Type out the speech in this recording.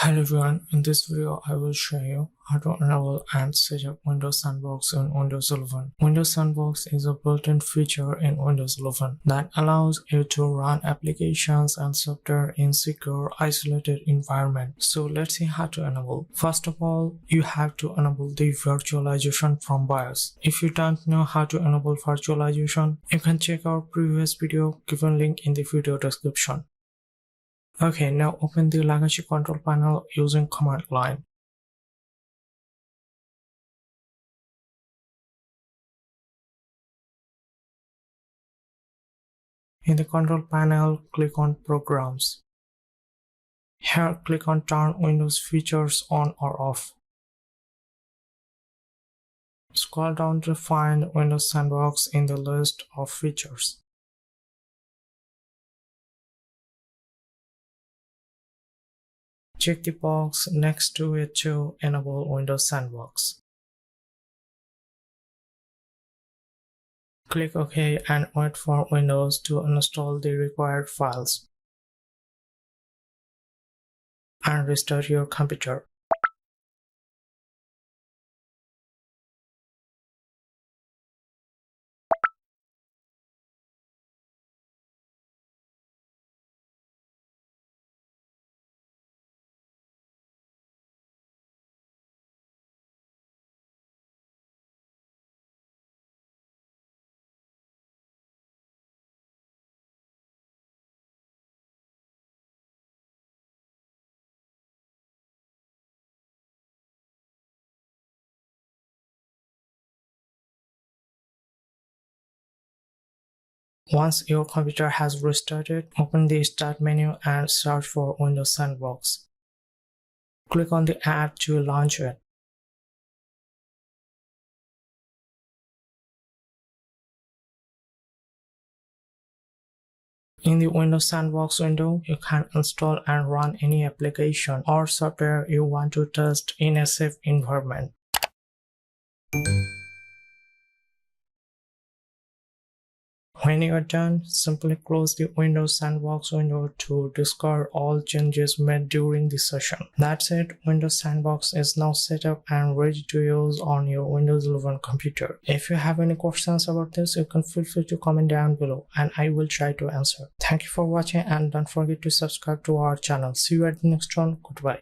Hello everyone, in this video I will show you how to enable and set up Windows Sandbox in Windows 11. Windows Sandbox is a built-in feature in Windows 11 that allows you to run applications and software in secure, isolated environment. So let's see how to enable. First of all, you have to enable the virtualization from BIOS. If you don't know how to enable virtualization, you can check our previous video, given link in the video description. Okay, now open the legacy control panel using command line. In the control panel, click on Programs. Here, click on Turn Windows features on or off. Scroll down to find Windows Sandbox in the list of features. Check the box next to it to enable Windows Sandbox. Click OK and wait for Windows to install the required files. And restart your computer. Once your computer has restarted, open the Start menu and search for Windows Sandbox. Click on the app to launch it. In the Windows Sandbox window, you can install and run any application or software you want to test in a safe environment. When you are done, simply close the Windows Sandbox window to discard all changes made during the session. That's it, Windows Sandbox is now set up and ready to use on your Windows 11 computer. If you have any questions about this, you can feel free to comment down below and I will try to answer. Thank you for watching and don't forget to subscribe to our channel. See you at the next one. Goodbye.